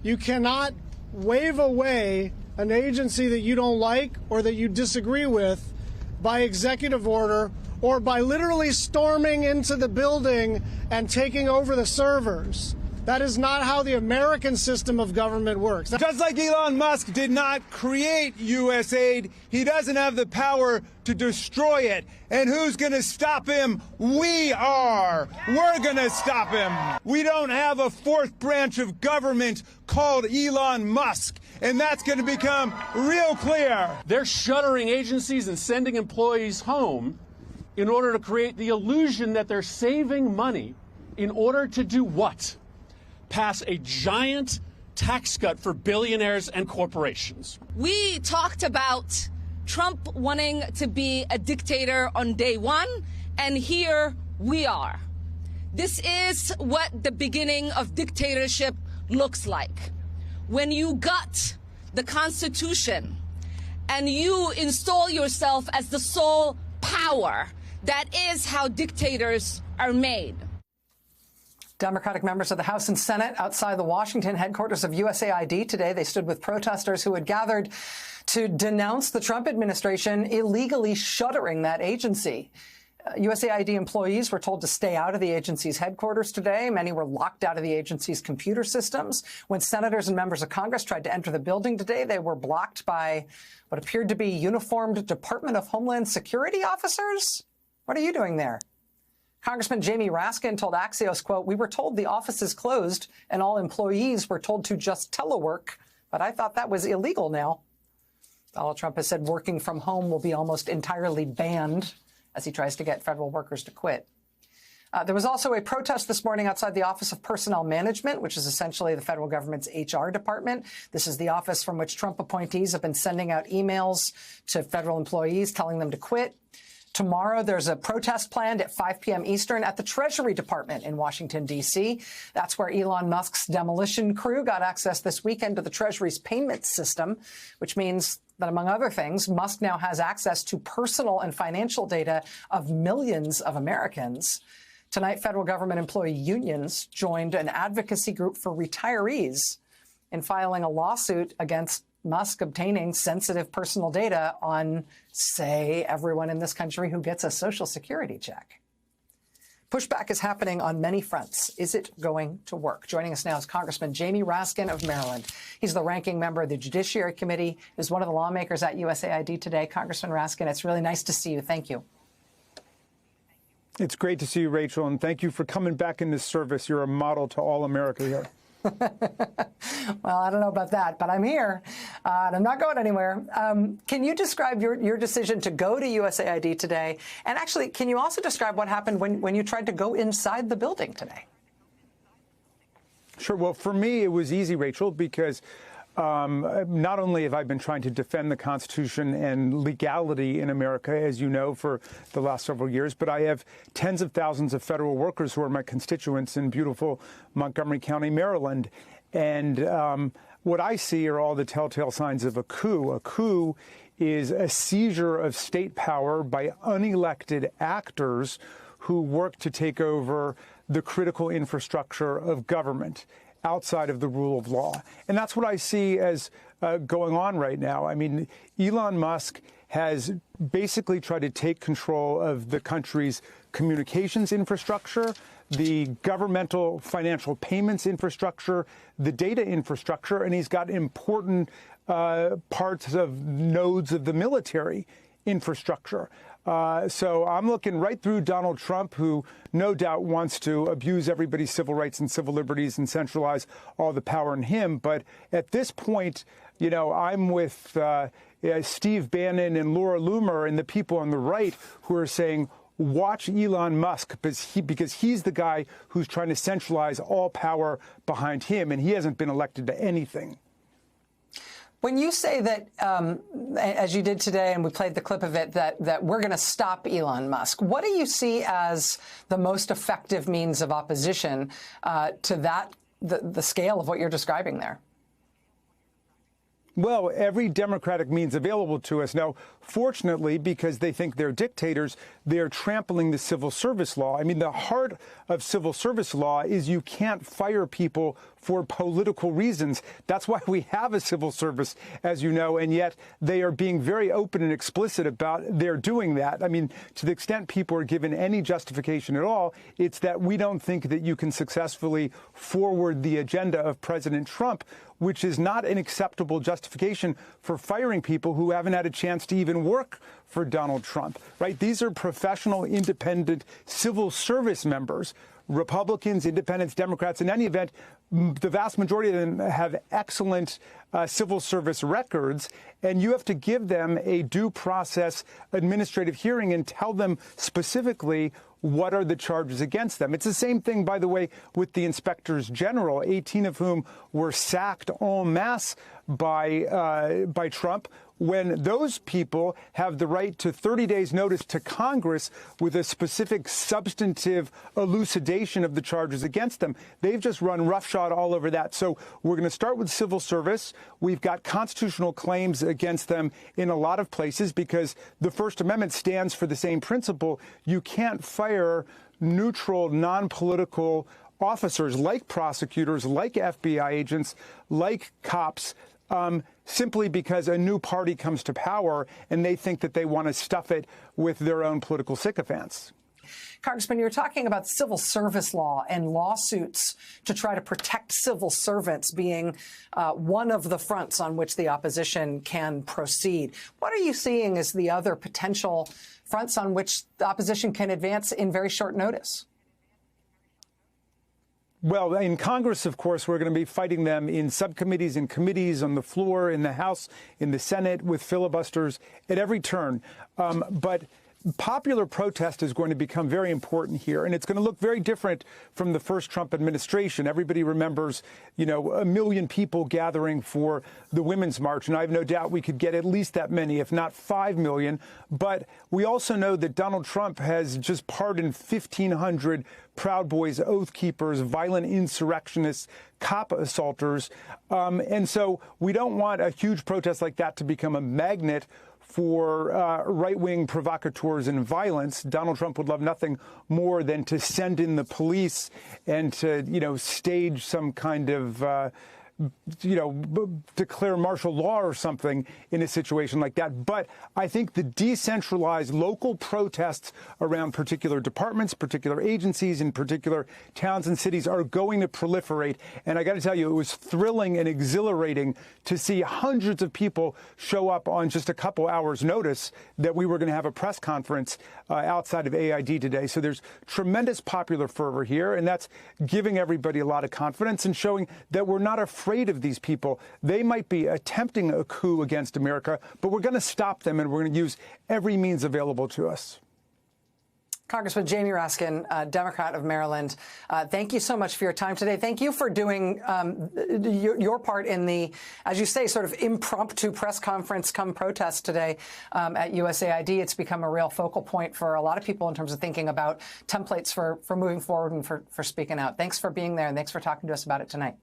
You cannot wave away an agency that you don't like or that you disagree with by executive order or by literally storming into the building and taking over the servers. That is not how the American system of government works. Just like Elon Musk did not create USAID, he doesn't have the power to destroy it. And who's going to stop him? We are. We're going to stop him. We don't have a fourth branch of government called Elon Musk. And that's going to become real clear. They're shuttering agencies and sending employees home in order to create the illusion that they're saving money in order to do what? Pass a giant tax cut for billionaires and corporations. We talked about Trump wanting to be a dictator on day one, and here we are. This is what the beginning of dictatorship looks like. When you gut the Constitution and you install yourself as the sole power, that is how dictators are made. Democratic members of the House and Senate outside the Washington headquarters of USAID today. They stood with protesters who had gathered to denounce the Trump administration illegally shuttering that agency. USAID employees were told to stay out of the agency's headquarters today. Many were locked out of the agency's computer systems. When senators and members of Congress tried to enter the building today, they were blocked by what appeared to be uniformed Department of Homeland Security officers. What are you doing there? Congressman Jamie Raskin told Axios, quote, "We were told the office is closed and all employees were told to just telework, but I thought that was illegal now." Donald Trump has said working from home will be almost entirely banned as he tries to get federal workers to quit. There was also a protest this morning outside the Office of Personnel Management, which is essentially the federal government's HR department. This is the office from which Trump appointees have been sending out emails to federal employees telling them to quit. Tomorrow, there's a protest planned at 5 p.m. Eastern at the Treasury Department in Washington, D.C. That's where Elon Musk's demolition crew got access this weekend to the Treasury's payment system, which means that, among other things, Musk now has access to personal and financial data of millions of Americans. Tonight, federal government employee unions joined an advocacy group for retirees in filing a lawsuit against Musk obtaining sensitive personal data on, say, everyone in this country who gets a Social Security check. Pushback is happening on many fronts. Is it going to work? Joining us now is Congressman Jamie Raskin of Maryland. He's the ranking member of the Judiciary Committee, is one of the lawmakers at USAID today. Congressman Raskin, it's really nice to see you. Thank you. It's great to see you, Rachel, and thank you for coming back in this service. You're a model to all America here. Well, I don't know about that, but I'm here, and I'm not going anywhere. Can you describe your decision to go to USAID today? And actually, can you also describe what happened when you tried to go inside the building today? Sure. Well, for me, it was easy, Rachel, because not only have I been trying to defend the Constitution and legality in America, as you know, for the last several years, but I have tens of thousands of federal workers who are my constituents in beautiful Montgomery County, Maryland. And what I see are all the telltale signs of a coup. A coup is a seizure of state power by unelected actors who work to take over the critical infrastructure of government outside of the rule of law. And that's what I see as going on right now. I mean, Elon Musk has basically tried to take control of the country's communications infrastructure, the governmental financial payments infrastructure, the data infrastructure, and he's got important parts of nodes of the military infrastructure. So I'm looking right through Donald Trump, who no doubt wants to abuse everybody's civil rights and civil liberties and centralize all the power in him. But at this point, you know, I'm with Steve Bannon and Laura Loomer and the people on the right who are saying, watch Elon Musk, because he's the guy who's trying to centralize all power behind him, and he hasn't been elected to anything. When you say that, as you did today, and we played the clip of it, that we're going to stop Elon Musk, what do you see as the most effective means of opposition to that, the scale of what you're describing there? Well, every democratic means available to us. Now, fortunately, because they think they're dictators, they're trampling the civil service law. I mean, the heart of civil service law is you can't fire people for political reasons. That's why we have a civil service, as you know, and yet they are being very open and explicit about their doing that. I mean, to the extent people are given any justification at all, it's that we don't think that you can successfully forward the agenda of President Trump, which is not an acceptable justification for firing people who haven't had a chance to even work for Donald Trump, right? These are professional, independent civil service members, Republicans, independents, Democrats. In any event, the vast majority of them have excellent civil service records, and you have to give them a due process administrative hearing and tell them specifically what are the charges against them. It's the same thing, by the way, with the inspectors general, 18 of whom were sacked en masse by Trump, when those people have the right to 30 days notice to Congress with a specific substantive elucidation of the charges against them. They've just run roughshod all over that. So we're going to start with civil service. We've got constitutional claims against them in a lot of places because the First Amendment stands for the same principle. You can't fire neutral, non-political officers like prosecutors, like FBI agents, like cops, simply because a new party comes to power and they think that they want to stuff it with their own political sycophants. Congressman, you were talking about civil service law and lawsuits to try to protect civil servants being one of the fronts on which the opposition can proceed. What are you seeing as the other potential fronts on which the opposition can advance in very short notice? Well, in Congress, of course, we're going to be fighting them in subcommittees and committees, on the floor, in the House, in the Senate, with filibusters at every turn. But popular protest is going to become very important here, and it's going to look very different from the first Trump administration. Everybody remembers, 1 million people gathering for the Women's March, and I have no doubt we could get at least that many, if not 5 million. But we also know that Donald Trump has just pardoned 1,500 Proud Boys, Oath Keepers, violent insurrectionists, cop assaulters. And so we don't want a huge protest like that to become a magnet for right-wing provocateurs and violence. Donald Trump would love nothing more than to send in the police and to, stage some kind of, declare martial law or something in a situation like that. But I think the decentralized local protests around particular departments, particular agencies, in particular towns and cities are going to proliferate. And I got to tell you, it was thrilling and exhilarating to see hundreds of people show up on just a couple hours' notice that we were going to have a press conference outside of AID today. So there's tremendous popular fervor here, and that's giving everybody a lot of confidence and showing that we're not afraid of these people. They might be attempting a coup against America, but we're going to stop them, and we're going to use every means available to us. Congressman Jamie Raskin, Democrat of Maryland, thank you so much for your time today. Thank you for doing your part in the, as you say, sort of impromptu press conference come protest today at USAID. It's become a real focal point for a lot of people in terms of thinking about templates for moving forward and for speaking out. Thanks for being there, and thanks for talking to us about it tonight.